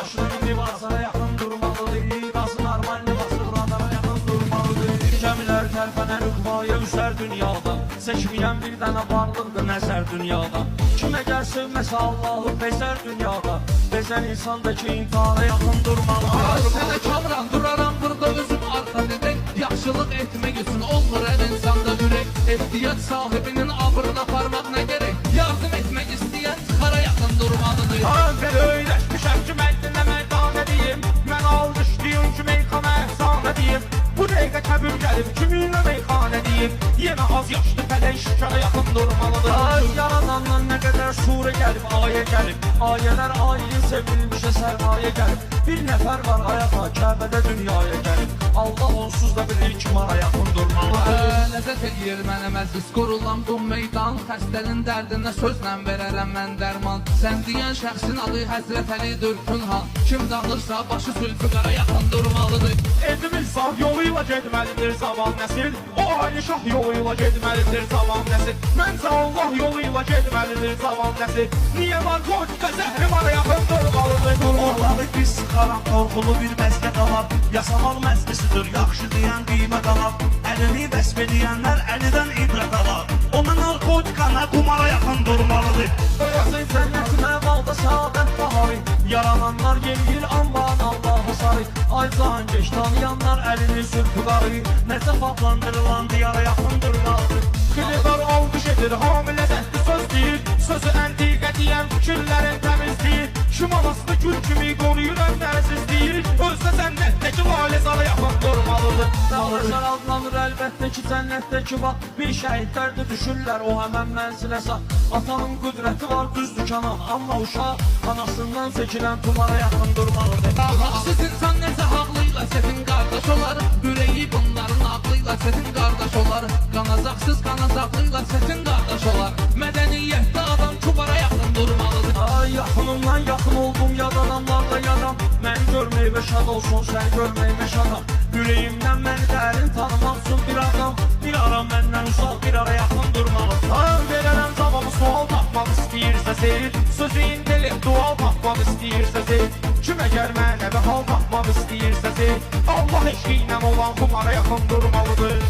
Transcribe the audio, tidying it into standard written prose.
yaşlı gibi basara yaxın durmalıdır. Qazın armanlı basıb radara yaxın durmalıdır. Gəmilər tərpənər uqvaya üsər dünyada. Seçməyən bir dənə varlıqdır nəzər dünyada. Kimə gəl sevməsə Allahı bezər dünyada. Bezən insandakı intihara yaxın durmalıdır. Sənə kamran duraram burada özüm arxa dedək. Yaxşılıq etmək üçün olmur hər insanda ürək. Ehtiyac sahibinin abrına parmaq nə gerək? Yardım etmək istəyən çıxara yaxın durmalıdır. Mən öyrəşmişəm ki, mən dinləmək daha nə deyim? Mən almışdıyım ki, meyxana əhsanə deyim. Bu dəqiqə kəbir gəlib, kiminlə meyxanə deyim? Yenə az yaşlı fələk şükara yaxın durmalıdır. Yaradandan nə qədər surə gəlib, ayə gəlib. Ayələr ayin sevilmişə sərmayə gəlib. Bir nəfər var ayağa, Kəbədə dünyaya gəlib. Allah onsuz da bilir ki, mara yaxın durmalıdır. Ləzzət edir mənə məclis qurulan bu meydan. Xəstənin dərdinə sözlə verərəm mən dərman. Sən deyən şəxsin adı Həzrət Əlidir Künhan. Kim dağılırsa başı Zülfüqara yaxın durmalıdır. Edmir sağ yoluyla getməlidir zaman nəsil. O Ali Şah yoluyla getməlidir zaman nəsil. Məncə Allah yoluyla getməlidir zaman nəsil. Niyə narkotika zəhri var yaxın durmalıdır. Durmaları biz sıxaram, qorxulu bir məzgə qalab. Yasamal məclisidir, yaxşı deyən qiymət alab. Əlini vəsb edəyənlər əlidən ibrət alab. Ona narkotikana, qumara yaxın durmalıdır. Öləsiz cənnətinə valda səadət baharı. Yarananlar gelir aman Allah'a sarı. Ay can geç tanıyanlar əlini sürtüqarı. Necə fadlandırılan diyara yaxın durmalıdır. Xiliqar alqış edir, hamilə zəhdi söz deyir. Sözü əntiqə deyən fikirlərin təmizləyir. Şimalasını gül kimi qoruyur öndərsiz deyir. Özdə cənnətdəki valizara yaxın durmalıdır. Dağlaşar adlanır əlbəttə ki cənnətdəki vaxt. Bir şəhidlərdir düşürlər o həmən mənzilə sağ. Atanın qüdrəti var düz dükana. Amma uşaq anasından çəkilən tumara yaxın durmalıdır. Haqsız insan necə haqlıyla sətin qardaş olar. Ürəyi bunların aqlıyla sətin qardaş olar. Qanazaqsız qanazaqlıyla sətin qardaş olar. Mədəniyyətdə adam kubara yaxın durmalıdır. Ay yaxınımdan yaxın oldum yad adamlarla yadam. Mən görməyimə şad olsun sən görməyimə şadam. Ürəyimdən məni dərin tanımaq üçün bir adam. Bir ara məndən uzaq bir ara yaxın durmalıdır. Ay verərəm cavabı sual tapmaq istəyirsə seyir. Sözü intellektual tapmaq istəyirsə seyir. Kimə gəl mənə və hal tapmaq istəyirsə seyir. Allah eşqinəm olan kumara yaxın durmalıdır.